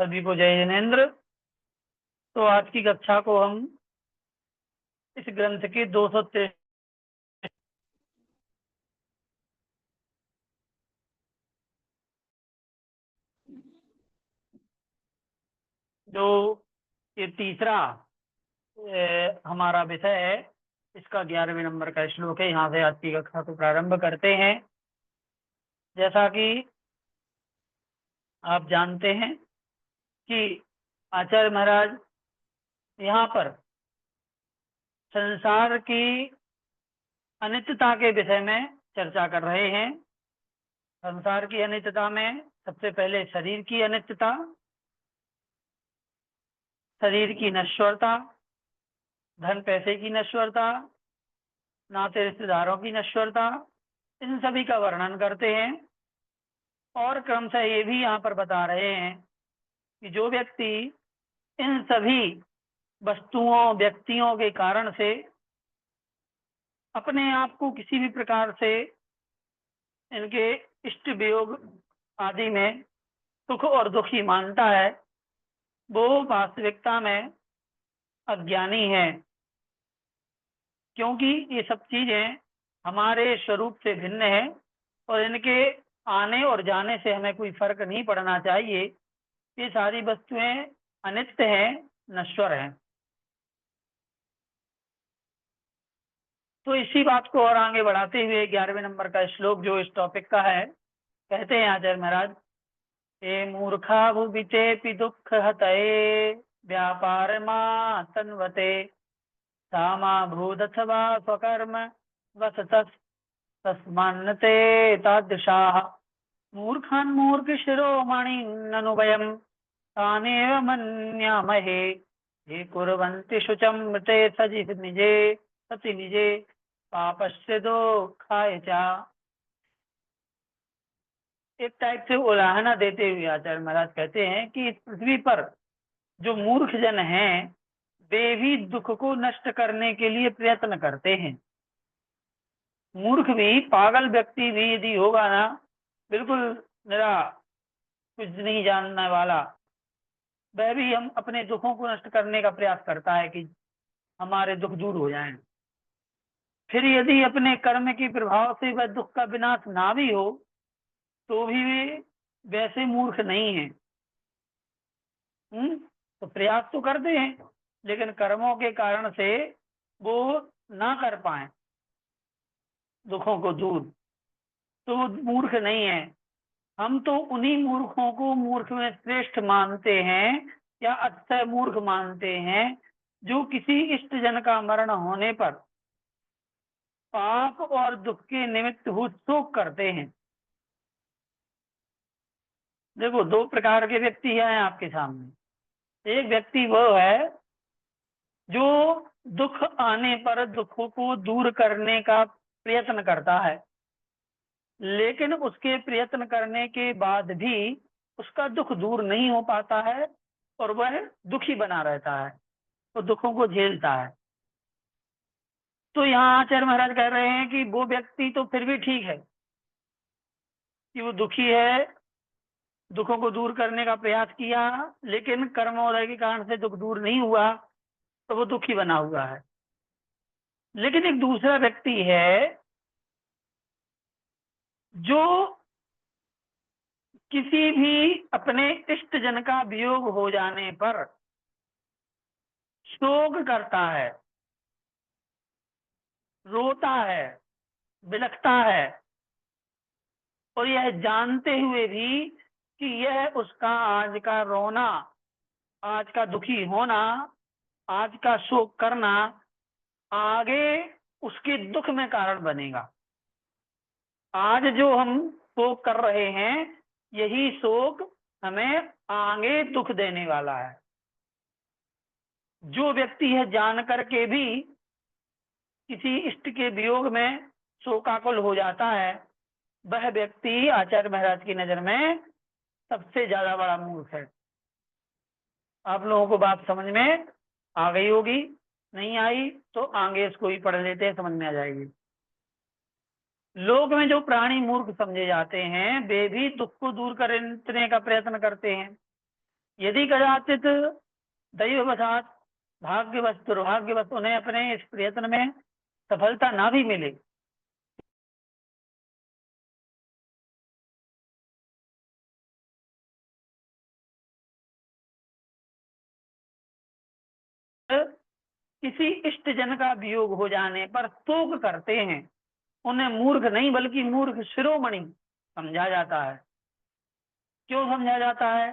सभी को जय जिनेन्द्र। तो आज की कक्षा को हम इस ग्रंथ के 263 जो ये तीसरा हमारा विषय है, इसका 11वें नंबर का श्लोक है। यहाँ से आज की कक्षा को प्रारंभ करते हैं। जैसा कि आप जानते हैं कि आचार्य महाराज यहाँ पर संसार की अनित्यता के विषय में चर्चा कर रहे हैं। संसार की अनित्यता में सबसे पहले शरीर की अनित्यता, शरीर की नश्वरता, धन पैसे की नश्वरता, नाते रिश्तेदारों की नश्वरता, इन सभी का वर्णन करते हैं। और क्रमशः ये भी यहाँ पर बता रहे हैं कि जो व्यक्ति इन सभी वस्तुओं व्यक्तियों के कारण से अपने आप को किसी भी प्रकार से इनके इष्ट वियोग आदि में सुख और दुखी मानता है, वो वास्तविकता में अज्ञानी है। क्योंकि ये सब चीजें हमारे स्वरूप से भिन्न है और इनके आने और जाने से हमें कोई फर्क नहीं पड़ना चाहिए। ये सारी वस्तुएं अनित्य हैं, नश्वर हैं। तो इसी बात को और आगे बढ़ाते हुए 11वें नंबर का श्लोक जो इस टॉपिक का है, कहते हैं आचार्य महाराज, ये मूर्खा भुविचेपि दुख हतये व्यापार मा तन्वते सामा भूदथवा स्वकर्म वसतः तस्मान्नते तादृशाः मूर्खान् मूर्ख शिरोमणि ननु वयम् तानेव मन्यामहे ये कुर्वन्ति शुचं मृते सजि निजे सति निजे पापस्य दुःखाय च। एक टाइप से उदाहरण देते हुए आचार्य महाराज कहते हैं कि इस पृथ्वी पर जो मूर्ख जन हैं वे भी दुख को नष्ट करने के लिए प्रयत्न करते हैं। मूर्ख भी, पागल व्यक्ति भी यदि होगा ना, बिल्कुल मेरा कुछ नहीं जानने वाला, वह भी हम अपने दुखों को नष्ट करने का प्रयास करता है कि हमारे दुख दूर हो जाएं। फिर यदि अपने कर्म के प्रभाव से वह दुख का विनाश ना भी हो तो भी वे वैसे मूर्ख नहीं है। तो प्रयास तो करते हैं लेकिन कर्मों के कारण से वो ना कर पाए दुखों को दूर, तो वो मूर्ख नहीं है। हम तो उन्हीं मूर्खों को मूर्ख में श्रेष्ठ मानते हैं या अत्यंत मूर्ख मानते हैं जो किसी इष्ट जन का मरण होने पर पाप और दुख के निमित्त हुए शोक करते हैं। देखो, दो प्रकार के व्यक्ति हैं आपके सामने। एक व्यक्ति वो है जो दुख आने पर दुखों को दूर करने का प्रयत्न करता है, लेकिन उसके प्रयत्न करने के बाद भी उसका दुख दूर नहीं हो पाता है और वह दुखी बना रहता है, तो दुखों को झेलता है। तो यहाँ आचार्य महाराज कह रहे हैं कि वो व्यक्ति तो फिर भी ठीक है कि वो दुखी है, दुखों को दूर करने का प्रयास किया, लेकिन कर्मोदय के कारण से दुख दूर नहीं हुआ तो वो दुखी बना हुआ है। लेकिन एक दूसरा व्यक्ति है जो किसी भी अपने इष्ट जन का वियोग हो जाने पर शोक करता है, रोता है, बिलखता है, और यह जानते हुए भी कि यह उसका आज का रोना, आज का दुखी होना, आज का शोक करना आगे उसके दुख में कारण बनेगा। आज जो हम शोक कर रहे हैं यही शोक हमें आगे दुख देने वाला है। जो व्यक्ति है जान करके भी किसी इष्ट के वियोग में शोकाकुल हो जाता है, वह व्यक्ति आचार्य महाराज की नजर में सबसे ज्यादा बड़ा मूर्ख है। आप लोगों को बात समझ में आ गई होगी, नहीं आई तो आगे इसको ही पढ़ लेते हैं, समझ में आ जाएगी। लोक में जो प्राणी मूर्ख समझे जाते हैं वे भी दुख को दूर करने का प्रयत्न करते हैं, यदि कदाचित दैववशात, भाग्यवश, दुर्भाग्यवश उन्हें अपने इस प्रयत्न में सफलता ना भी मिले, किसी इष्ट जन का वियोग हो जाने पर शोक करते हैं, उन्हें मूर्ख नहीं बल्कि मूर्ख शिरोमणि समझा जाता है। क्यों समझा जाता है?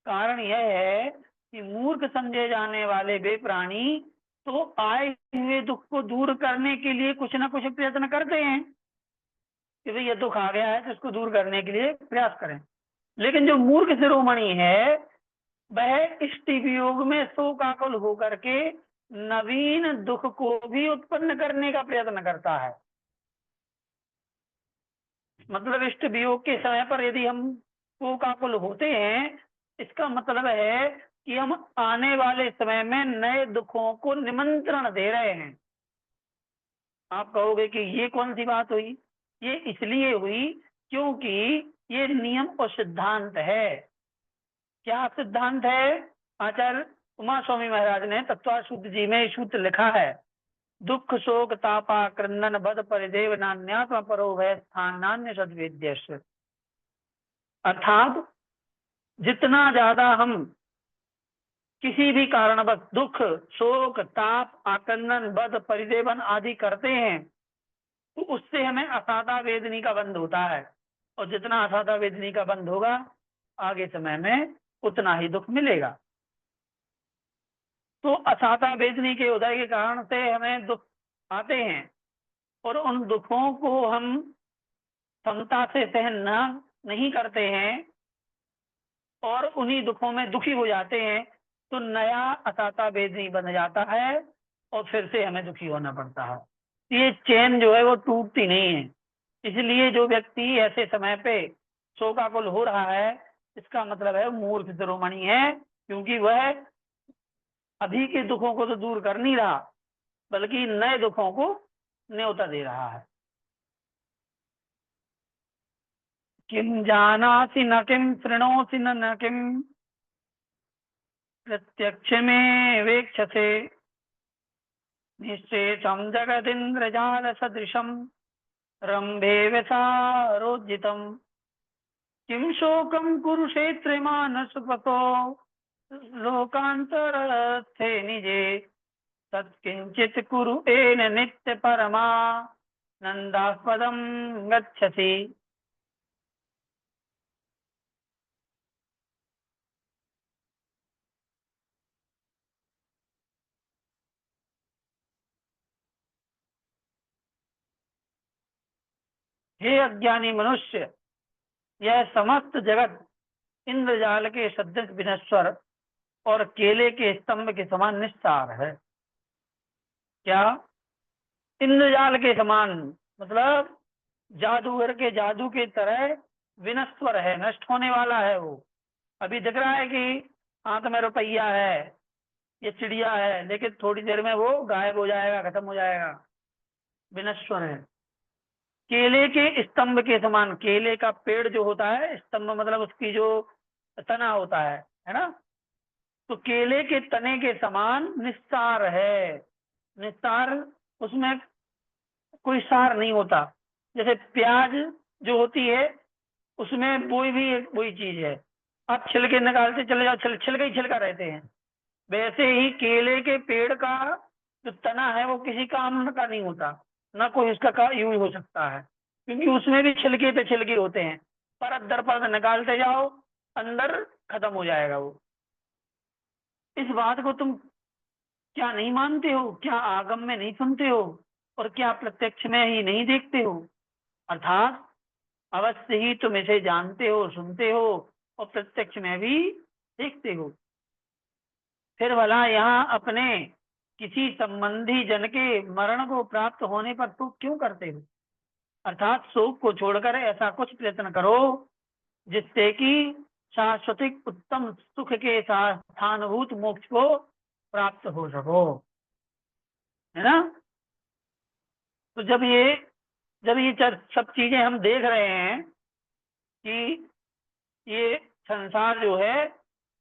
कारण यह है कि मूर्ख समझे जाने वाले वे प्राणी तो आए हुए दुख को दूर करने के लिए कुछ ना कुछ प्रयत्न करते हैं कि भाई ये दुख आ गया है तो इसको दूर करने के लिए प्रयास करें। लेकिन जो मूर्ख शिरोमणि है वह इष्ट वियोग में शोकाकुल होकर के नवीन दुख को भी उत्पन्न करने का प्रयत्न करता है। मतलब इष्ट वियोग के समय पर यदि हम शोकाकुल होते हैं, इसका मतलब है कि हम आने वाले समय में नए दुखों को निमंत्रण दे रहे हैं। आप कहोगे कि ये कौन सी बात हुई? ये इसलिए हुई क्योंकि ये नियम और सिद्धांत है। क्या सिद्धांत है? आचार्य उमा स्वामी महाराज ने तत्वाशुद्ध जी में सूत्र लिखा है, दुख शोक तापा क्रंदन बद परिदेव नान्यात्म परो भय स्थान नान्य सद्वेद्यस्य। अर्थात जितना ज्यादा हम किसी भी कारणवश दुख शोक ताप आकंदन बद परिदेवन आदि करते हैं तो उससे हमें असाधा वेदनी का बंध होता है, और जितना असाधा वेदनी का बंध होगा आगे समय में उतना ही दुख मिलेगा। तो असाधा वेदनी के उदय के कारण से हमें दुख आते हैं और उन दुखों को हम क्षमता से सहन नहीं करते हैं और उन्हीं दुखों में दुखी हो जाते हैं, तो नया असाता वेदनी बन जाता है और फिर से हमें दुखी होना पड़ता है। ये चेन जो है वो टूटती नहीं है। इसलिए जो व्यक्ति ऐसे समय पे शोकाकुल हो रहा है, इसका मतलब है मूर्ख शिरोमणि है, क्योंकि वह अभी के दुखों को तो दूर कर नहीं रहा बल्कि नए दुखों को न्योता दे रहा है। किम जानासि न किम शृणोसि न किम प्रत्यक्ष में वेक्षसे निश्चेषम जगदिंद्रजाल सदृशम रंभे वसारोज्जितम किम शोकम कुरुक्षेत्रे मानसपतो लोकांतरस्थे निजे तत्किंचित कुरु एन नित्य परमा नंदास्पदम गच्छसि। हे अज्ञानी मनुष्य, यह समस्त जगत इंद्रजाल के सदृश विनश्वर और केले के स्तंभ के समान निस्सार है। क्या? इंद्रजाल के समान मतलब जादूगर के जादू के तरह विनश्वर है, नष्ट होने वाला है। वो अभी दिख रहा है कि हाथ में रुपया है, ये चिड़िया है, लेकिन थोड़ी देर में वो गायब हो जाएगा, खत्म हो जाएगा, विनश्वर है। केले के स्तंभ के समान, केले का पेड़ जो होता है, स्तंभ मतलब उसकी जो तना होता है ना, तो केले के तने के समान निस्सार है। निस्सार, उसमें कोई सार नहीं होता। जैसे प्याज जो होती है उसमें वही चीज है, आप छिलके निकालते चले जाओ, छिलके ही छिलका रहते हैं। वैसे ही केले के पेड़ का जो तना है वो किसी काम का नहीं होता, ना कोई उसका यूज हो सकता है, क्योंकि उसमें भी छिलके पे छिलके होते हैं। परत दर परत निकालते जाओ, अंदर खत्म हो जाएगा वो। इस बात को तुम क्या नहीं मानते हो? क्या आगम में नहीं सुनते हो? और क्या प्रत्यक्ष में ही नहीं देखते हो? अर्थात अवश्य ही तुम इसे जानते हो, सुनते हो और प्रत्यक्ष में भी देखते हो। फिर भला यहाँ अपने किसी संबंधी जन के मरण को प्राप्त होने पर तुम क्यों करते हो? अर्थात शोक को छोड़कर ऐसा कुछ प्रयत्न करो जिससे कि शाश्वतिक उत्तम सुख के साथ स्थानभूत मोक्ष को प्राप्त हो सको, है ना। तो जब ये सब चीजें हम देख रहे हैं कि ये संसार जो है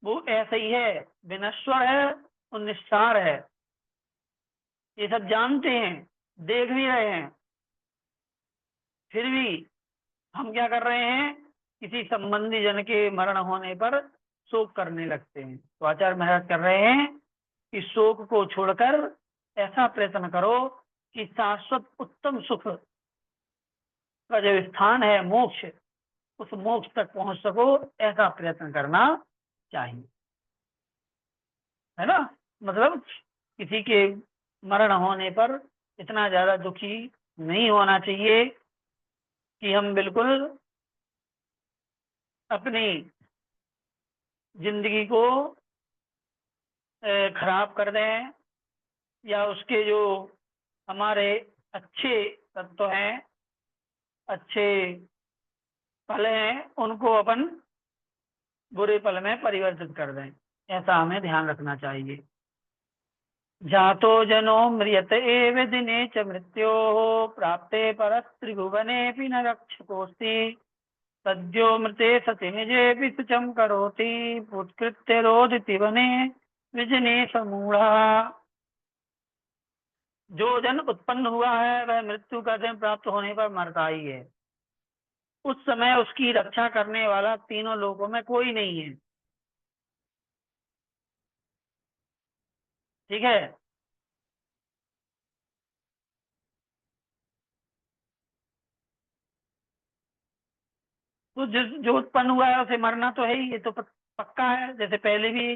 वो ऐसे ही है, विनश्वर है और निस्सार है। ये सब जानते हैं, देख भी रहे हैं, फिर भी हम क्या कर रहे हैं, किसी संबंधी जन के मरण होने पर शोक करने लगते हैं। तो आचार्य महाराज कर रहे हैं कि शोक को छोड़कर ऐसा प्रयत्न करो कि शाश्वत उत्तम सुख का जो स्थान है मोक्ष, उस मोक्ष तक पहुंच सको, ऐसा प्रयत्न करना चाहिए, है ना। मतलब किसी के मरण होने पर इतना ज्यादा दुखी नहीं होना चाहिए कि हम बिल्कुल अपनी जिंदगी को खराब कर दें, या उसके जो हमारे अच्छे तत्व हैं, अच्छे पल हैं, उनको अपन बुरे पल में परिवर्तित कर दें। ऐसा हमें ध्यान रखना चाहिए। जातो जनो म्रियत एव दिने च मृत्यो प्राप्ते परस्त्रिभुवनेऽपि न रक्षकोऽस्ति सद्यो मृते सति निजेऽपि शुचम् करोति पुत्कृत्य रोदिति वने विजने समूढ़ा। जो जन उत्पन्न हुआ है वह मृत्यु का दिन प्राप्त होने पर मरता ही है। उस समय उसकी रक्षा करने वाला तीनों लोकों में कोई नहीं है। ठीक है। तो जिस जो उत्पन्न हुआ है उसे मरना तो है ही, ये तो पक्का है। जैसे पहले भी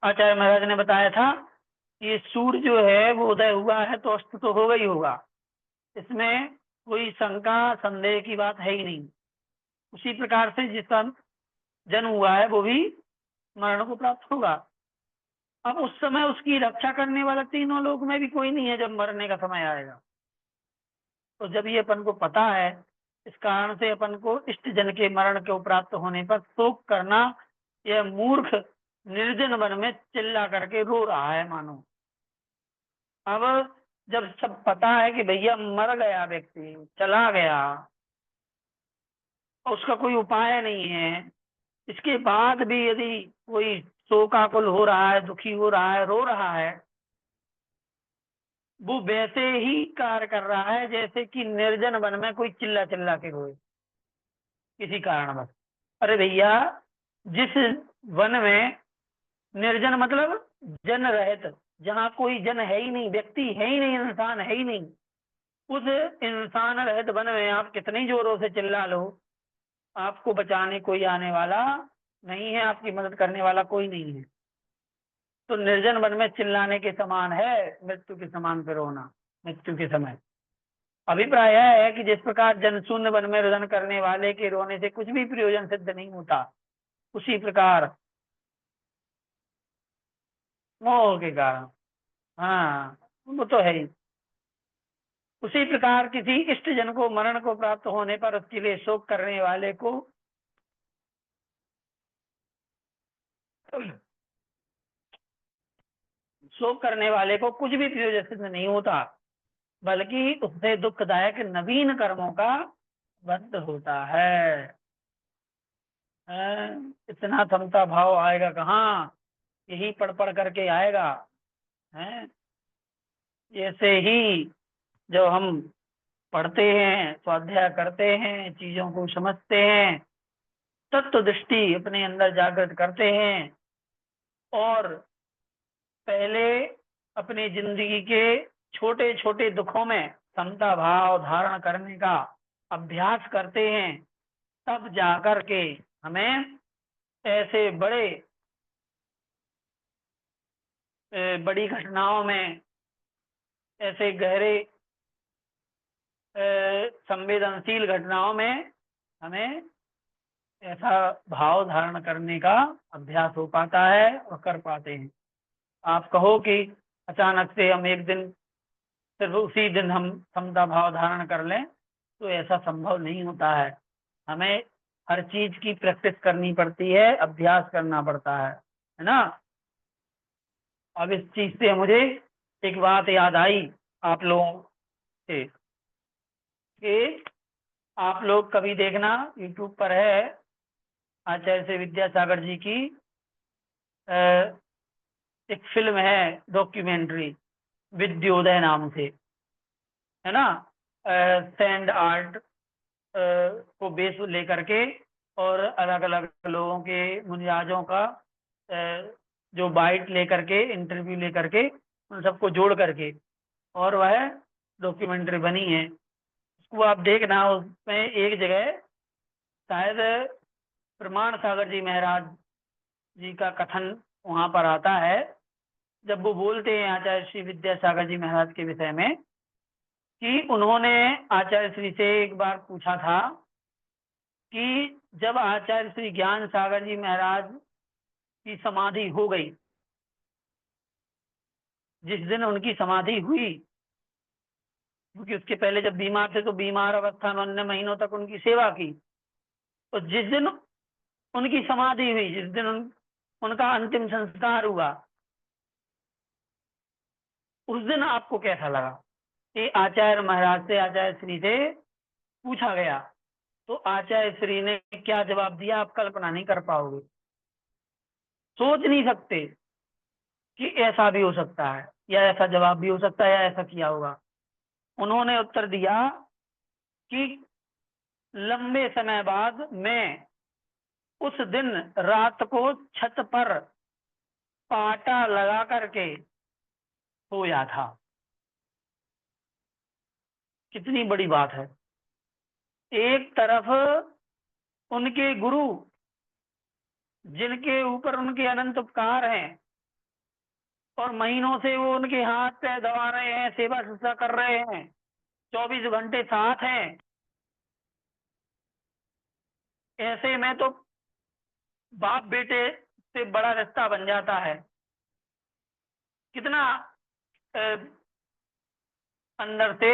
आचार्य महाराज ने बताया था कि ये सूर्य जो है वो उदय हुआ है तो अस्त तो होगा ही होगा, इसमें कोई शंका संदेह की बात है ही नहीं। उसी प्रकार से जिसका जन्म हुआ है वो भी मरण को प्राप्त होगा। अब उस समय उसकी रक्षा करने वाला तीनों लोग में भी कोई नहीं है जब मरने का समय आएगा। तो जब ये अपन को पता है, इस कारण से अपन को इष्ट जन के मरण के प्राप्त होने पर शोक करना, यह मूर्ख निर्जन वन में चिल्ला करके रो रहा है मानो। अब जब सब पता है कि भैया मर गया, व्यक्ति चला गया, उसका कोई उपाय नहीं है, इसके बाद भी यदि कोई शोकाकुल हो रहा है, दुखी हो रहा है, रो रहा है, वो वैसे ही कार्य कर रहा है जैसे कि निर्जन वन में कोई चिल्ला चिल्ला के रोए किसी कारणवश। अरे भैया, जिस वन में निर्जन मतलब जन रहित, जहाँ कोई जन है ही नहीं, व्यक्ति है ही नहीं, इंसान है ही नहीं, उस इंसान रहित वन में आप कितनी जोरों से चिल्ला लो, आपको बचाने कोई आने वाला नहीं है, आपकी मदद करने वाला कोई नहीं है। तो निर्जन वन में चिल्लाने के समान है मृत्यु के समान पे रोना मृत्यु के समय। अभिप्राय यह है कि जिस प्रकार जनशून्य वन में रुदन करने वाले के रोने से कुछ भी प्रयोजन सिद्ध नहीं होता, उसी प्रकार मोह के कारण, हाँ वो तो है ही, उसी प्रकार किसी इष्ट जन को मरण को प्राप्त होने पर उसके लिए शोक करने वाले को शोक करने वाले को कुछ भी प्रयोजन सिद्ध नहीं होता, बल्कि उससे दुखदायक नवीन कर्मों का बंध होता है। इतना क्षमता भाव आएगा कहाँ, यही पढ़ पढ़ करके आएगा। है ऐसे ही जब हम पढ़ते हैं, स्वाध्याय करते हैं, चीजों को समझते हैं, तत्व दृष्टि अपने अंदर जागृत करते हैं, और पहले अपनी जिंदगी के छोटे छोटे दुखों में समता भाव धारण करने का अभ्यास करते हैं, तब जाकर के हमें ऐसे बड़ी घटनाओं में, ऐसे गहरे संवेदनशील घटनाओं में हमें ऐसा भाव धारण करने का अभ्यास हो पाता है और कर पाते हैं। आप कहो कि अचानक से हम एक दिन सिर्फ उसी दिन हम समता भाव धारण कर लें, तो ऐसा संभव नहीं होता है। हमें हर चीज की प्रैक्टिस करनी पड़ती है, अभ्यास करना पड़ता है ना। अब इस चीज से मुझे एक बात याद आई आप लोगों से, कि आप लोग कभी देखना, यूट्यूब पर है, आचार्य श्री विद्यासागर जी की एक फिल्म है, डॉक्यूमेंट्री, विद्योदय नाम से, है ना। सैंड आर्ट को बेस लेकर के, और अलग अलग लोगों के, मुनिराजों का जो बाइट लेकर के, इंटरव्यू लेकर के, उन सबको जोड़ करके, और वह डॉक्यूमेंट्री बनी है। उसको आप देखना, उसमें एक जगह शायद प्रमाण सागर जी महाराज जी का कथन वहां पर आता है, जब वो बोलते हैं आचार्य श्री विद्यासागर जी महाराज के विषय में, कि उन्होंने आचार्य श्री से एक बार पूछा था कि जब आचार्य श्री ज्ञान सागर जी महाराज की समाधि हो गई, जिस दिन उनकी समाधि हुई, क्योंकि उसके पहले जब बीमार थे तो बीमार अवस्था में 9 महीनों तक उनकी सेवा की, तो जिस दिन उनकी समाधि हुई, जिस दिन उनका अंतिम संस्कार हुआ, उस दिन आपको कैसा लगा? कि आचार्य महाराज से, आचार्य श्री से पूछा गया, तो आचार्य श्री ने क्या जवाब दिया, आप कल्पना नहीं कर पाओगे, सोच नहीं सकते कि ऐसा भी हो सकता है, या ऐसा जवाब भी हो सकता है, या ऐसा किया होगा। उन्होंने उत्तर दिया कि लंबे समय बाद मैं उस दिन रात को छत पर पाटा लगा करके सोया था। कितनी बड़ी बात है। एक तरफ उनके गुरु, जिनके ऊपर उनके अनंत उपकार हैं, और महीनों से वो उनके हाथ पैर दबा रहे हैं, सेवा शुश्रूषा कर रहे हैं, 24 घंटे साथ हैं। ऐसे में तो बाप बेटे से बड़ा रिश्ता बन जाता है। कितना अंदर से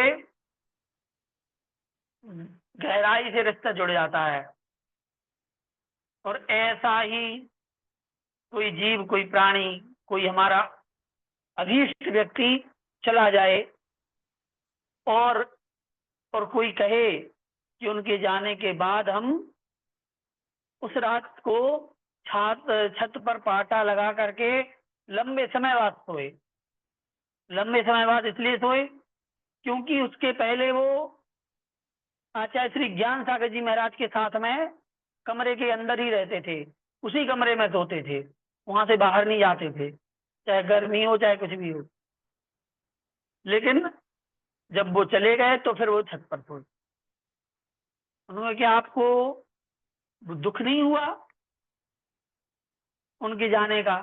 गहराई से रिश्ता जुड़ जाता है। और ऐसा ही कोई जीव, कोई प्राणी, कोई हमारा अभीष्ट व्यक्ति चला जाए, और कोई कहे कि उनके जाने के बाद हम उस रात को छत पर पाटा लगा करके लंबे समय बाद सोए। लंबे समय बाद इसलिए सोए क्योंकि उसके पहले वो आचार्य श्री ज्ञान सागर जी महाराज के साथ में कमरे के अंदर ही रहते थे, उसी कमरे में सोते थे, वहां से बाहर नहीं जाते थे, चाहे गर्मी हो चाहे कुछ भी हो। लेकिन जब वो चले गए तो फिर वो छत पर सोए। उन्होंने क्या आपको दुख नहीं हुआ उनके जाने का?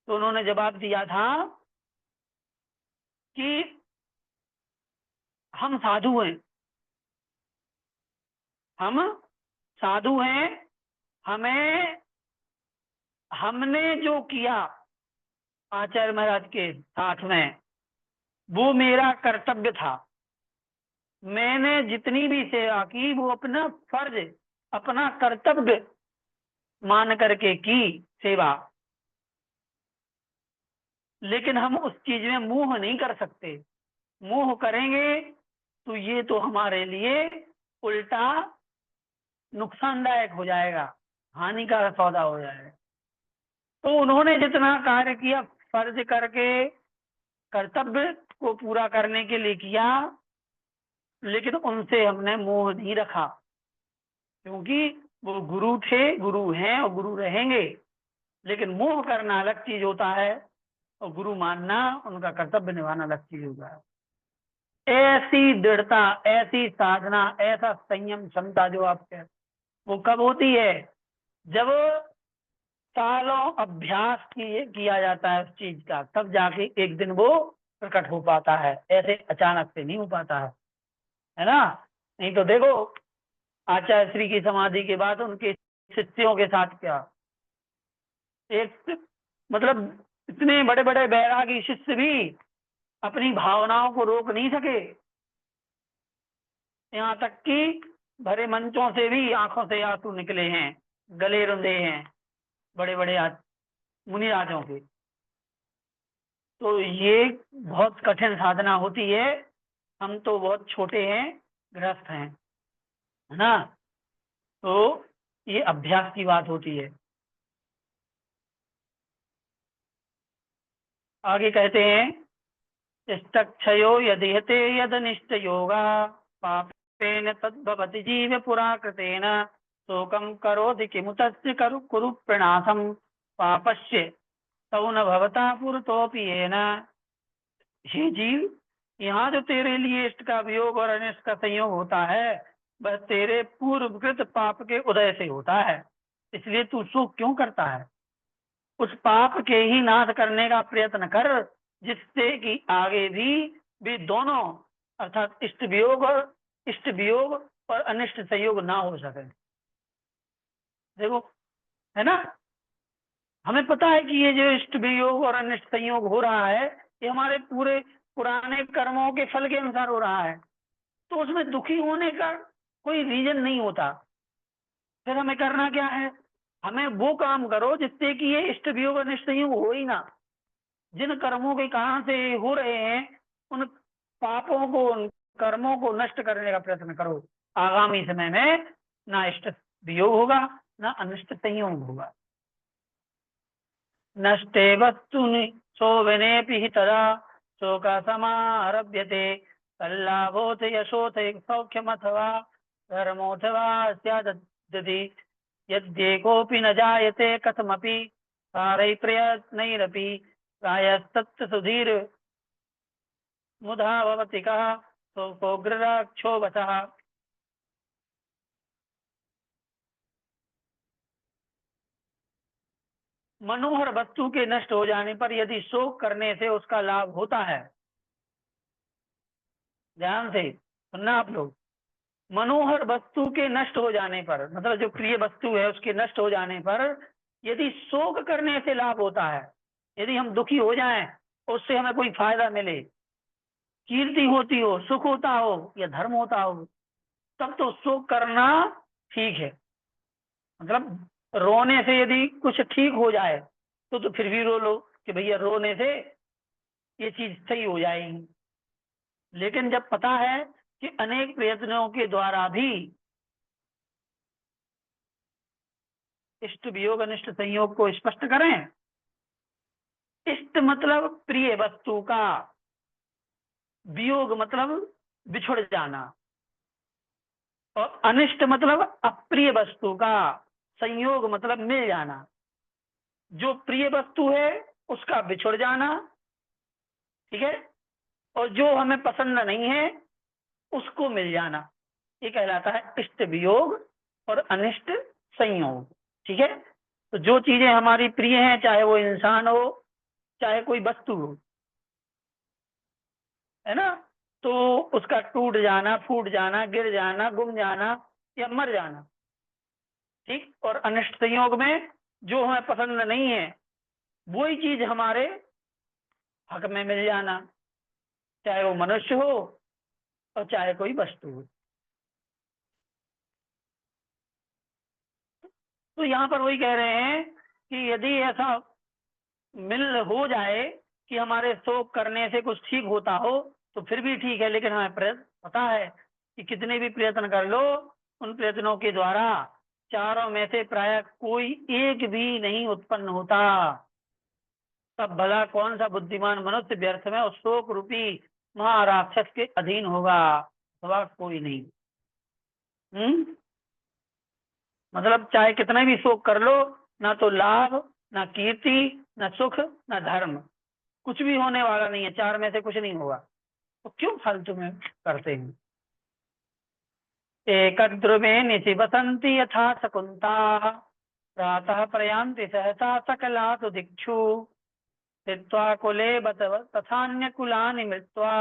तो उन्होंने जवाब दिया था कि हम साधु हैं, हम साधु हैं, हमें, हमने जो किया आचार्य महाराज के साथ में, वो मेरा कर्तव्य था। मैंने जितनी भी सेवा की वो अपना फर्ज, अपना कर्तव्य मान करके की सेवा। लेकिन हम उस चीज में मोह नहीं कर सकते। मोह करेंगे तो ये तो हमारे लिए उल्टा नुकसानदायक हो जाएगा, हानि का सौदा हो जाएगा। तो उन्होंने जितना कार्य किया फर्ज करके, कर्तव्य को पूरा करने के लिए किया, लेकिन उनसे हमने मोह नहीं रखा, क्योंकि वो गुरु थे, गुरु हैं और गुरु रहेंगे। लेकिन मोह करना अलग चीज होता है, और गुरु मानना, उनका कर्तव्य निभाना अलग चीज होता है। ऐसी दृढ़ता, ऐसी साधना, ऐसा संयम क्षमता जो आप कहते, वो कब होती है? जब सालों अभ्यास किया जाता है उस चीज का, तब जाके एक दिन वो प्रकट हो पाता है। ऐसे अचानक से नहीं हो पाता है ना। नहीं तो देखो आचार्य श्री की समाधि के बाद उनके शिष्यों के साथ क्या, एक मतलब इतने बड़े बड़े बैरागी शिष्य भी अपनी भावनाओं को रोक नहीं सके। यहाँ तक कि भरे मंचों से भी आंखों से आंसू निकले हैं, गले रुंधे हैं बड़े बड़े मुनिराजों के। तो ये बहुत कठिन साधना होती है। हम तो बहुत छोटे हैं, गृहस्थ हैं, है ना। तो ये अभ्यास की बात होती है। आगे कहते हैं, इष्टक्षयो यदिहते यदनिष्ट योगा पापेन तद्भवति जीव पुरा कृतेन शोकं करोति किमुतस्य कुरु प्रणाशम पापस्य तौ न भवता पुरतोऽपि येन। हे जीव, यहाँ जो तेरे लिए इष्ट का वियोग और अनिष्ट का संयोग होता है वह तेरे पूर्वकृत पाप के उदय से होता है, इसलिए तू शोक क्यों करता है? उस पाप के ही नाश करने का प्रयत्न कर जिससे कि आगे भी दोनों अर्थात इष्ट वियोग और अनिष्ट संयोग ना हो सके। देखो, है ना, हमें पता है कि ये जो इष्ट वियोग और अनिष्ट संयोग हो रहा है ये हमारे पूरे पुराने कर्मों के फल के अनुसार हो रहा है, तो उसमें दुखी होने का कोई रीजन नहीं होता। फिर हमें करना क्या है? हमें वो काम करो जिससे कि ये इष्ट वियोग और अनिष्ट संयोग हो ही ना। जिन कर्मों के कारण से हो रहे हैं उन पापों को, उन कर्मों को नष्ट करने का प्रयत्न करो। आगामी समय में ना इष्ट वियोग होगा ना अनिष्ट संयोग होगा। नष्टे वस्तुनि शोभनेऽपि हि तदा शोक समारभ्यते कल्लाभोथ यशोथ सौख्यमथवा धर्मोऽथवा स्यादद्यदि यद्येकोऽपि न जायते कथमपि सारैः प्रयत्नैरपि प्रायस्तत्र सुधीर मुधा भवति कः शोकोग्रराक्षोभतः। मनोहर वस्तु के नष्ट हो जाने पर यदि शोक करने से उसका लाभ होता है, ध्यान से सुनना आप लोग, मनोहर वस्तु के नष्ट हो जाने पर मतलब जो प्रिय वस्तु है उसके नष्ट हो जाने पर यदि शोक करने से लाभ होता है, यदि हम दुखी हो जाएं उससे हमें कोई फायदा मिले, कीर्ति होती हो, सुख होता हो या धर्म होता हो, तब तो शोक करना ठीक है। मतलब रोने से यदि कुछ ठीक हो जाए तो फिर भी रो लो कि भैया रोने से ये चीज सही हो जाएगी। लेकिन जब पता है कि अनेक प्रयत्नों के द्वारा भी इष्ट वियोग अनिष्ट संयोग को स्पष्ट करें, इष्ट मतलब प्रिय वस्तु का, वियोग मतलब बिछुड़ जाना, और अनिष्ट मतलब अप्रिय वस्तु का, संयोग मतलब मिल जाना। जो प्रिय वस्तु है उसका बिछुड़ जाना, ठीक है, और जो हमें पसंद नहीं है उसको मिल जाना, ये कहलाता है इष्ट वियोग और अनिष्ट संयोग। ठीक है, तो जो चीजें हमारी प्रिय हैं, चाहे वो इंसान हो चाहे कोई वस्तु हो, है ना, तो उसका टूट जाना, फूट जाना, गिर जाना, गुम जाना या मर जाना। ठीक, और अनिष्ट संयोग में जो हमें पसंद नहीं है वही चीज हमारे हक में मिल जाना, चाहे वो मनुष्य हो और चाहे कोई वस्तु हो। तो यहाँ पर वही कह रहे हैं कि यदि ऐसा मिल हो जाए कि हमारे शोक करने से कुछ ठीक होता हो तो फिर भी ठीक है, लेकिन हमें प्रयत्न पता है कि कितने भी प्रयत्न कर लो उन प्रयत्नों के द्वारा चारों में से प्राय कोई एक भी नहीं उत्पन्न होता। तब भला कौन सा बुद्धिमान मनुष्य व्यर्थ में उस शोक रूपी महाराक्षस के अधीन होगा? अथवा कोई नहीं। मतलब चाहे कितना भी शोक कर लो, ना तो लाभ, ना कीर्ति, ना सुख, ना धर्म, कुछ भी होने वाला नहीं है, चार में से कुछ नहीं होगा, तो क्यों फालतू में करते हैं। एक ध्रुवे निशि बसंती यथा शकुंता प्रातः प्रयांति सहसा सकला दिक्षु स्थित्वा कुले बत तथान्य कुलानि मृत्वा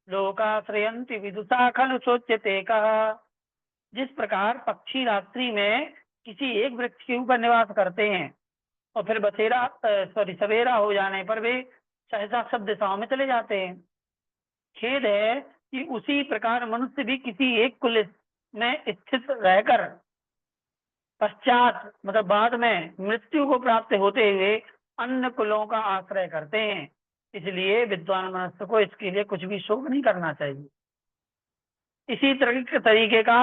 लोकाश्रयन्ति विदुषा खलु सोच्यते कः। जिस प्रकार पक्षी रात्रि में किसी एक वृक्ष के ऊपर निवास करते हैं और फिर सवेरा हो जाने पर वे सहसा सब दिशाओं में चले जाते हैं, खेद है कि उसी प्रकार मनुष्य भी किसी एक कुल में स्थित रहकर पश्चात मतलब बाद में मृत्यु को प्राप्त होते हुए अन्य कुलों का आश्रय करते हैं। इसलिए विद्वान मनुष्य को इसके लिए कुछ भी शोक नहीं करना चाहिए। इसी तरीके का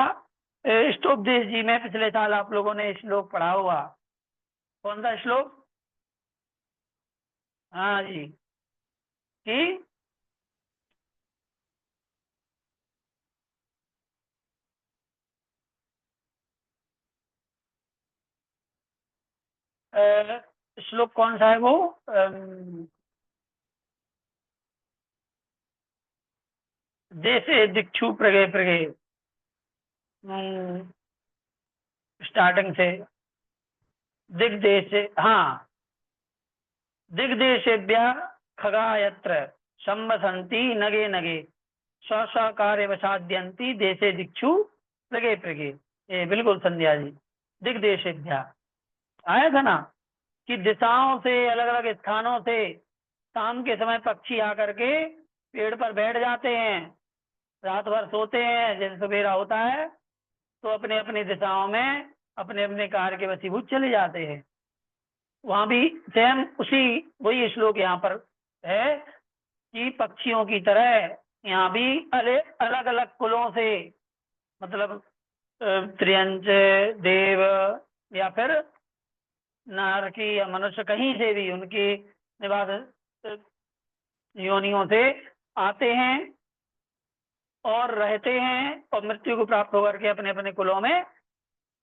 स्टोपदेश जी में पिछले साल आप लोगों ने श्लोक पढ़ा हुआ, कौन सा श्लोक? हाँ जी, कि श्लोक कौन सा है वो? जैसे दिक्षु प्रगे प्रगे, स्टार्टिंग से दिग्देश, हाँ, दिग्देशेभ्य खगा यत्र संवसन्ति नगे नगे स्व स्व कार्य वसाद्यंती देशे दिक्षु प्रगे प्रगे। ये बिल्कुल संध्या जी, दिग्देशेभ्य आया था ना, कि दिशाओं से, अलग अलग स्थानों से शाम के समय पक्षी आकर के पेड़ पर बैठ जाते हैं, रात भर सोते हैं, जैसे सवेरा होता है तो अपने अपनी दिशाओं में अपने अपने कार्य के वशीभूत चले जाते हैं। वहां भी सेम उसी वही श्लोक यहाँ पर है कि पक्षियों की तरह यहाँ भी अलग अलग कुलों से, मतलब त्रियंच, देव, या फिर नर की या मनुष्य, कहीं से भी उनकी निवास योनियों से आते हैं और रहते हैं, और मृत्यु को प्राप्त होकर के अपने अपने कुलों में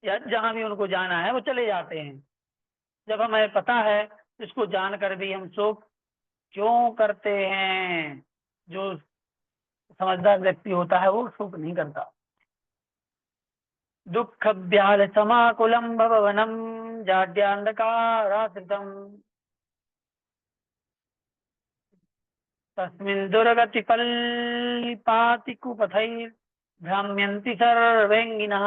या जहां भी उनको जाना है वो चले जाते हैं। जब हमें पता है, इसको जानकर भी हम शोक क्यों करते हैं? जो समझदार व्यक्ति होता है वो शोक नहीं करता। दुख व्याल समाकुलम भवनम जाड्यांधकाराश्रितम तस्मिन् दुर्गति पल्लिपाति कुपथैर् भ्राम्यन्ति सर्वेङ्गिनः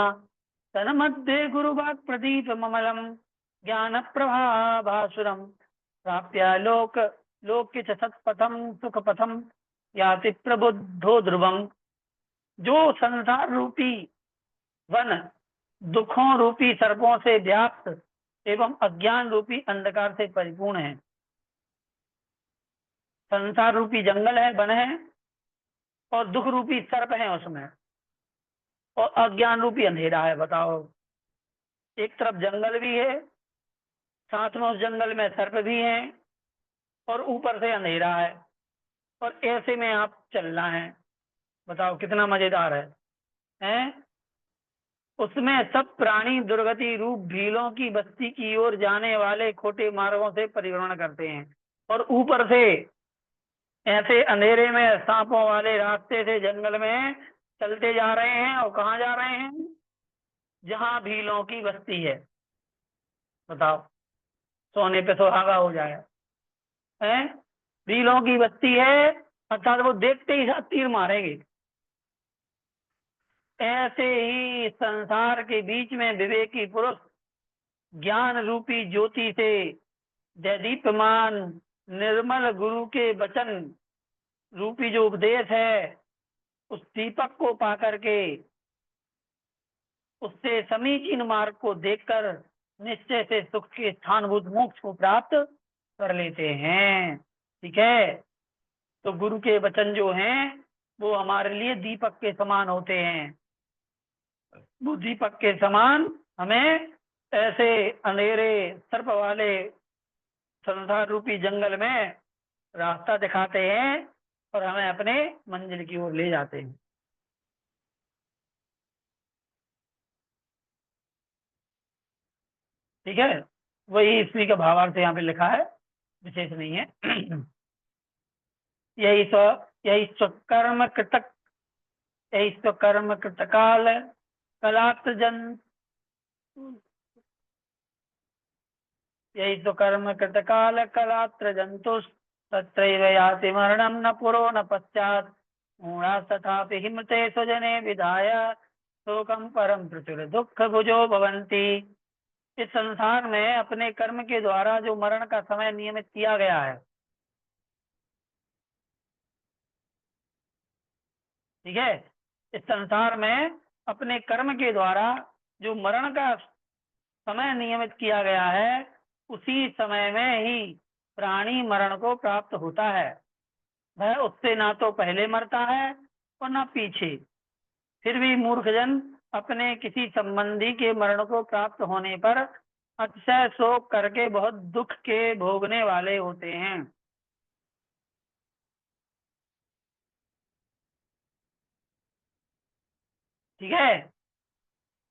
तन्मध्ये गुरुवाक् प्रदीपममलं ज्ञानप्रभाभासुरं प्राप्य लोके च सत्पथं सुखपथं याति प्रबुद्धो ध्रुवम्। जो संसार रूपी वन दुखों रूपी सर्पों से व्याप्त एवं अज्ञान रूपी अंधकार से परिपूर्ण है। संसार रूपी जंगल है, वन है, और दुख रूपी सर्प है उसमें, और अज्ञान रूपी अंधेरा है। बताओ, एक तरफ जंगल भी है, साथ में उस जंगल में सर्प भी है, और ऊपर से अंधेरा है, और ऐसे में आप चलना है। बताओ कितना मजेदार हैं? उसमें सब प्राणी दुर्गति रूप भीलों की बस्ती की ओर जाने वाले खोटे मार्गों से परिभ्रमण करते हैं, और ऊपर से ऐसे अंधेरे में सांपों वाले रास्ते से जंगल में चलते जा रहे हैं। और कहाँ जा रहे हैं? जहां भीलों की बस्ती है। बताओ, सोने पे सुहागा हो जाए हैं? भीलों की बस्ती है, अर्थात वो देखते ही साथ तीर मारेंगे। ऐसे ही संसार के बीच में विवेकी पुरुष ज्ञान रूपी ज्योति से दीप्यमान निर्मल गुरु के वचन रूपी जो उपदेश है, उस दीपक को पाकर के उससे समीचीन मार्ग को देखकर निश्चय से सुख के स्थानभूत मोक्ष को प्राप्त कर लेते हैं। ठीक है, तो गुरु के वचन जो हैं वो हमारे लिए दीपक के समान होते हैं। वो दीपक के समान हमें ऐसे अंधेरे सर्प वाले संसार रूपी जंगल में रास्ता दिखाते हैं और हमें अपने मंजिल की ओर ले जाते हैं। ठीक है, वही इसी का भावार्थ यहाँ पे लिखा है, विशेष नहीं है। यही स्व यही स्वकर्म कृतक यही स्वकर्म कृतकाल कलात्र जन यही स्वकर्म कृतकाल कलात्र जंतु तत्रैव याति मरणं न पुरो न पश्चात् मूढ़ा तथापि हिमते स्वजने विधाय शोकम परम प्रचुर दुख भुजो भवन्ति। इस संसार में अपने कर्म के द्वारा जो मरण का समय नियमित किया गया है, ठीक है, इस संसार में अपने कर्म के द्वारा जो मरण का समय नियमित किया गया है, उसी समय में ही प्राणी मरण को प्राप्त होता है। वह उससे ना तो पहले मरता है और ना पीछे। फिर भी मूर्ख जन अपने किसी संबंधी के मरण को प्राप्त होने पर अतिशय शोक करके बहुत दुख के भोगने वाले होते हैं। ठीक है।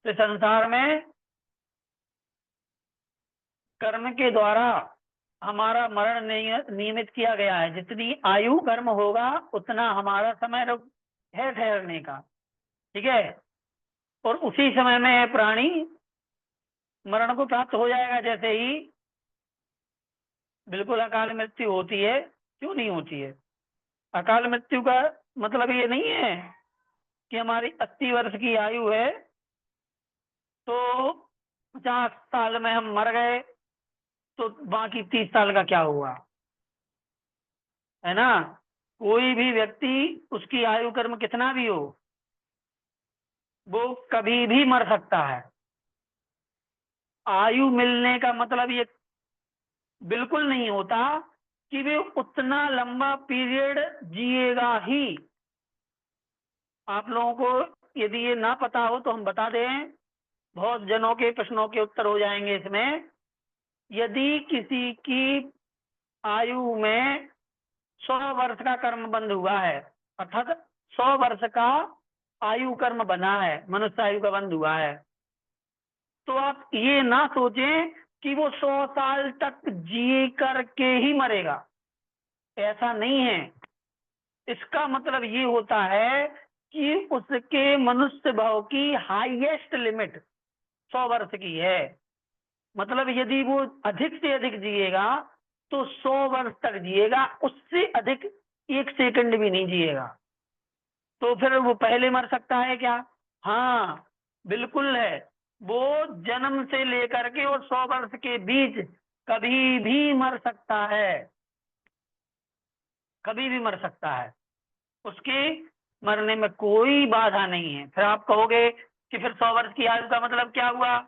तो संसार में कर्म के द्वारा हमारा मरण नियमित किया गया है। जितनी आयु कर्म होगा उतना हमारा समय है ठहरने का। ठीक है। और उसी समय में प्राणी मरण को प्राप्त हो जाएगा जैसे ही बिल्कुल अकाल मृत्यु होती है। क्यों नहीं होती है? अकाल मृत्यु का मतलब ये नहीं है कि हमारी 80 वर्ष की आयु है तो 50 साल में हम मर गए तो बाकी 30 साल का क्या हुआ, है ना। कोई भी व्यक्ति, उसकी आयु कर्म कितना भी हो, वो कभी भी मर सकता है। आयु मिलने का मतलब ये बिल्कुल नहीं होता कि वे उतना लंबा पीरियड जिएगा ही। आप लोगों को यदि ये ना पता हो तो हम बता दें, बहुत जनों के प्रश्नों के उत्तर हो जाएंगे इसमें। यदि किसी की आयु में 100 वर्ष का कर्म बंध हुआ है, अर्थात 100 वर्ष का आयु कर्म बना है, मनुष्य आयु का बंध हुआ है, तो आप ये ना सोचें कि वो 100 साल तक जी करके ही मरेगा। ऐसा नहीं है। इसका मतलब ये होता है कि उसके मनुष्य भाव की हाईएस्ट लिमिट 100 वर्ष की है। मतलब यदि वो अधिक से अधिक जिएगा तो 100 वर्ष तक जिएगा, उससे अधिक 1 सेकंड भी नहीं जिएगा। तो फिर वो पहले मर सकता है क्या? हाँ, बिल्कुल है। वो जन्म से लेकर के और 100 वर्ष के बीच कभी भी मर सकता है, कभी भी मर सकता है। उसके मरने में कोई बाधा नहीं है। फिर आप कहोगे कि फिर 100 वर्ष की आयु का मतलब क्या हुआ?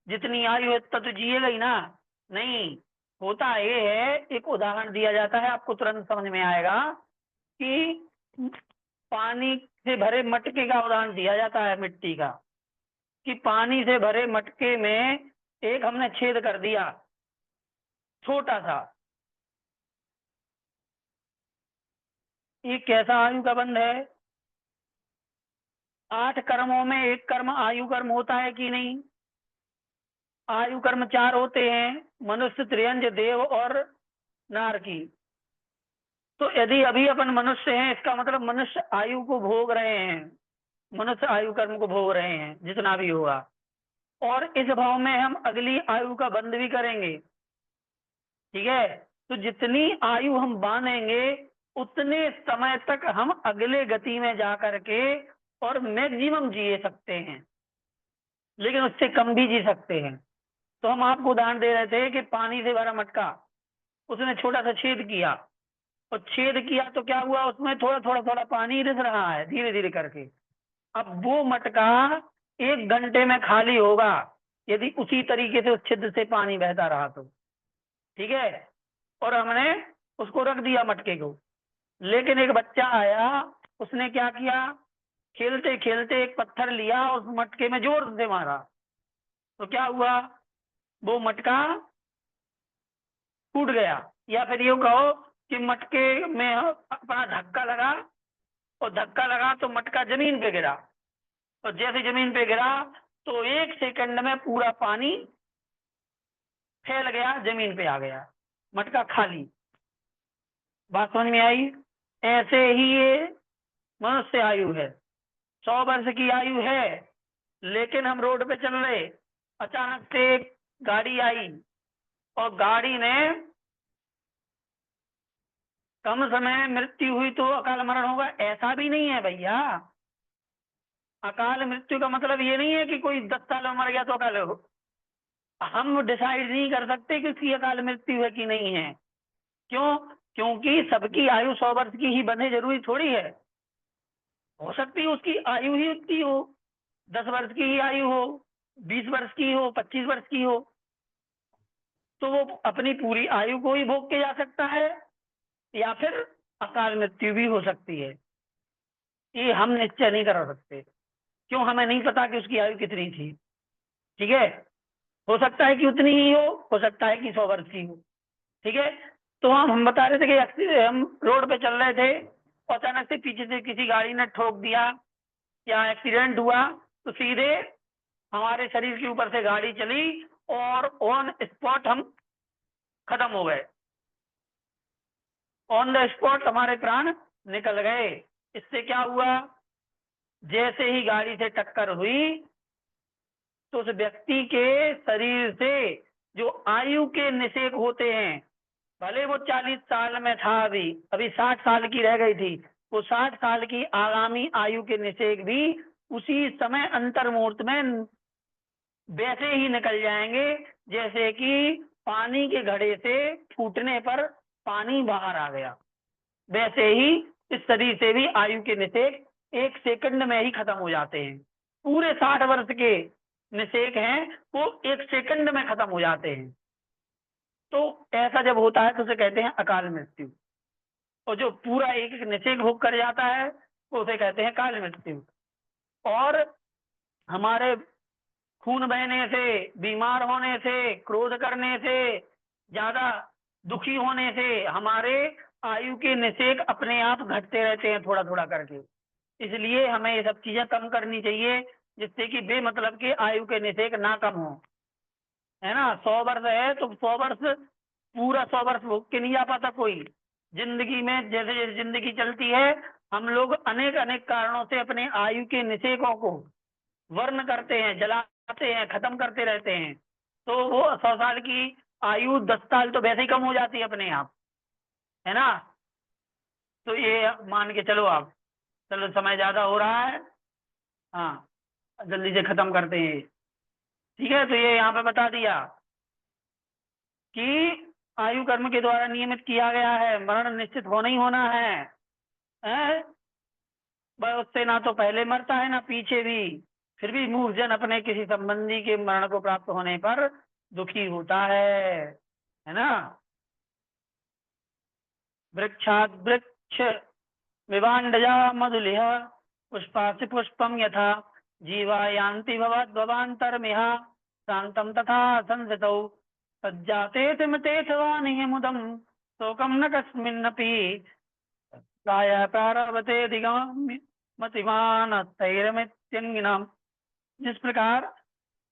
जितनी आयु है तो जिएगा ही ना। नहीं, होता ये है, एक उदाहरण दिया जाता है, आपको तुरंत समझ में आएगा कि पानी से भरे मटके का उदाहरण दिया जाता है, मिट्टी का, कि पानी से भरे मटके में एक हमने छेद कर दिया छोटा सा। ये कैसा आयु का बंध है? 8 कर्मों में एक कर्म आयु कर्म होता है कि नहीं? आयु कर्म 4 होते हैं, मनुष्य, त्रियंज, देव और नारकी। तो यदि अभी अपन मनुष्य हैं, इसका मतलब मनुष्य आयु को भोग रहे हैं, मनुष्य आयु कर्म को भोग रहे हैं जितना भी होगा। और इस भाव में हम अगली आयु का बंध भी करेंगे। ठीक है। तो जितनी आयु हम बांधेंगे उतने समय तक हम अगले गति में जा करके और मैक्सिमम जी सकते हैं, लेकिन उससे कम भी जी सकते हैं। तो हम आपको उदाहरण दे रहे थे कि पानी से भरा मटका, उसने छोटा सा छेद किया, और छेद किया तो क्या हुआ, उसमें थोड़ा थोड़ा थोड़ा पानी रिस रहा है धीरे धीरे करके। अब वो मटका 1 घंटे में खाली होगा यदि उसी तरीके से उस छिद्र से पानी बहता रहा तो। ठीक है। और हमने उसको रख दिया मटके को, लेकिन एक बच्चा आया, उसने क्या किया, खेलते खेलते एक पत्थर लिया, उस मटके में जोर से मारा, तो क्या हुआ, वो मटका टूट गया। या फिर ये कहो कि मटके में अपना धक्का लगा, और धक्का लगा तो मटका जमीन पे गिरा, और जैसे जमीन पे गिरा तो 1 सेकंड में पूरा पानी फैल गया, जमीन पे आ गया, मटका खाली। बात समझ में आई? ऐसे ही ये मनुष्य आयु है, 100 वर्ष की आयु है, लेकिन हम रोड पे चल रहे, अचानक से एक गाड़ी आई और गाड़ी ने कम समय में मृत्यु हुई तो अकाल मरण होगा, ऐसा भी नहीं है भैया। अकाल मृत्यु का मतलब ये नहीं है कि कोई 10 साल में मर गया तो अकाल हो। हम डिसाइड नहीं कर सकते कि उसकी अकाल मृत्यु है कि नहीं है। क्यों? क्योंकि सबकी आयु 100 वर्ष की ही बने जरूरी थोड़ी है। हो सकती है उसकी आयु ही उतनी हो, 10 वर्ष की ही आयु हो, 20 वर्ष की हो, 25 वर्ष की हो, तो वो अपनी पूरी आयु को ही भोग के जा सकता है, या फिर अकाल मृत्यु भी हो सकती है। ये हम निश्चय नहीं करा सकते। क्यों, हमें नहीं पता कि उसकी आयु कितनी थी। ठीक है, हो सकता है कि उतनी ही हो सकता है कि 100 वर्ष की हो। ठीक है, तो हम बता रहे थे कि हम रोड पे चल रहे थे और अचानक से पीछे से किसी गाड़ी ने ठोक दिया या एक्सीडेंट हुआ, तो सीधे हमारे शरीर के ऊपर से गाड़ी चली और ऑन स्पॉट हम खत्म हो गए, ऑन द स्पॉट हमारे प्राण निकल गए। इससे क्या हुआ, जैसे ही गाड़ी से टक्कर हुई तो उस व्यक्ति के शरीर से जो आयु के निषेक होते हैं, भले वो 40 साल में था, अभी अभी 60 साल की रह गई थी, वो 60 साल की आगामी आयु के निषेक भी उसी समय अंतर मुहूर्त में वैसे ही निकल जाएंगे जैसे कि पानी के घड़े से फूटने पर पानी बाहर आ गया। वैसे ही इस शरीर से भी आयु के निषेक 1 सेकंड में ही खत्म हो जाते हैं। पूरे 60 वर्ष के निषेक हैं वो 1 सेकंड में खत्म हो जाते हैं। तो ऐसा जब होता है तो उसे कहते हैं अकाल मृत्यु, और जो पूरा एक एक निषेक भोग कर जाता है तो उसे कहते हैं काल मृत्यु। और हमारे खून बहने से, बीमार होने से, क्रोध करने से, ज्यादा दुखी होने से हमारे आयु के निषेक अपने आप घटते रहते हैं थोड़ा थोड़ा करके। इसलिए हमें ये सब चीजें कम करनी चाहिए जिससे कि बेमतलब के आयु के निषेक ना कम हो, है ना। 100 वर्ष है तो 100 वर्ष, पूरा 100 वर्ष भोग के नहीं जा पाता कोई। जिंदगी में जैसे जैसे जिंदगी चलती है हम लोग अनेक अनेक कारणों से अपने आयु के निषेकों को वर्ण करते हैं, जलाते हैं, खत्म करते रहते हैं। तो वो 100 साल की आयु 10 साल तो वैसे ही कम हो जाती है अपने आप, है ना। तो ये मान के चलो आप, चलो समय ज्यादा हो रहा है, हाँ जल्दी से खत्म करते हैं। ठीक है, तो ये यहाँ पे बता दिया कि आयु कर्म के द्वारा नियमित किया गया है, मरण निश्चित होना ही होना है? वह उससे ना तो पहले मरता है ना पीछे भी, फिर भी मूर्खजन अपने किसी संबंधी के मरण को प्राप्त होने पर दुखी होता है ना। वृक्षात वृक्ष विवांडजा मधुलिह पुष्पासि पुष्पम यथा जीवा यान्ति भवान्तरमिह शांतम तथा संसतौ सज्जाते मतेथ वानिह मुदम शोकम न कस्मिन्नपि गाय प्रारभते दिगमतिमान तैरमित्यंगिनाम। जिस प्रकार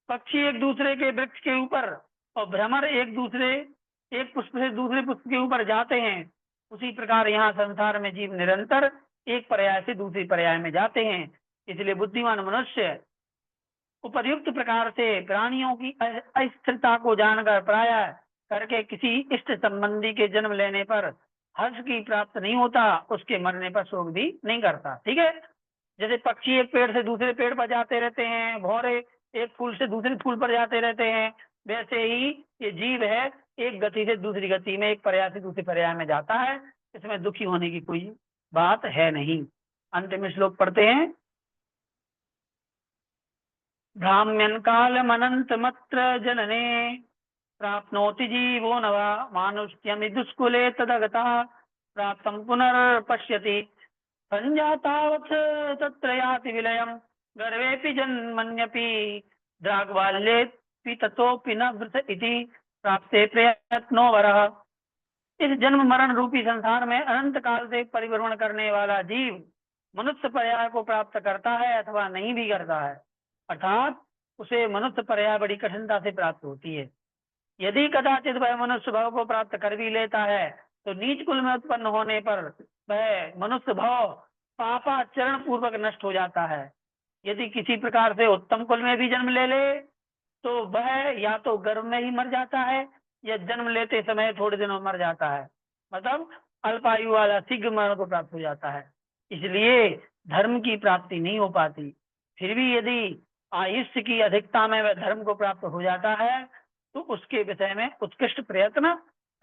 पक्षी एक दूसरे के वृक्ष के ऊपर और भ्रमर एक पुष्प से दूसरे पुष्प के ऊपर जाते हैं, उसी प्रकार यहाँ संसार में जीव निरंतर एक पर्याय से दूसरी पर्याय में जाते हैं। इसलिए बुद्धिमान मनुष्य उपयुक्त प्रकार से प्राणियों की अस्थिरता को जानकर प्राय करके किसी इष्ट संबंधी के जन्म लेने पर हर्ष की प्राप्त नहीं होता, उसके मरने पर शोक भी नहीं करता। ठीक है, जैसे पक्षी एक पेड़ से दूसरे पेड़ पर जाते रहते हैं, भौरे एक फूल से दूसरे फूल पर जाते रहते हैं, वैसे ही ये जीव है एक गति से दूसरी गति में, एक पर्याय से दूसरी पर्याय में जाता है। इसमें दुखी होने की कोई बात है नहीं। अंतिम श्लोक पढ़ते हैं। भ्राम्यन कालमनंतमत्र जनने प्राप्नोति जीवो न वा मानुष्यमि दुष्कुले तदगतः प्राप्तं पुनर्पश्यति संजातावत् तत्र याति विलयम् गर्वेऽपि जन्मन्यपि द्राग्बाल्येऽपि ततोऽपि न वृथ इति प्राप्ते प्रयत्नो वरः। इस जन्म मरण रूपी संसार में अनंत काल से परिभ्रमण करने वाला जीव मनुष्य पर्याय को प्राप्त करता है अथवा नहीं भी करता है, अर्थात उसे मनुष्य पर्याय बड़ी कठिनता से प्राप्त होती है। यदि कदाचित वह मनुष्य भाव को प्राप्त कर भी लेता है तो नीच कुल में उत्पन्न होने पर वह मनुष्य भाव पापाचरण पूर्वक नष्ट हो जाता है। यदि किसी प्रकार से उत्तम कुल में भी जन्म ले ले तो वह या तो गर्भ में ही मर जाता है या जन्म लेते समय थोड़े दिनों मर जाता है, मतलब अल्पायु वाला शीघ्र मरण को प्राप्त हो जाता है। इसलिए धर्म की प्राप्ति नहीं हो पाती। फिर भी यदि आयुष्य की अधिकता में वह धर्म को प्राप्त हो जाता है तो उसके विषय में उत्कृष्ट प्रयत्न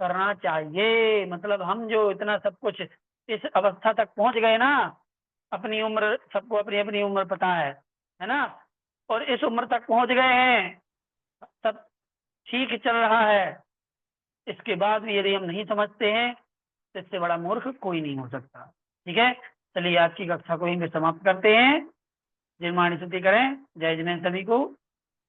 करना चाहिए। मतलब हम जो इतना सब कुछ इस अवस्था तक पहुंच गए ना, अपनी उम्र सबको अपनी अपनी उम्र पता है ना, और इस उम्र तक पहुंच गए हैं, सब ठीक चल रहा है, इसके बाद भी यदि हम नहीं समझते हैं तो इससे बड़ा मूर्ख कोई नहीं हो सकता। ठीक है, चलिए आज की कक्षा को यहीं पे समाप्त करते हैं। निर्माणी स्तुति करें। जय जिनेन्द्र सभी को।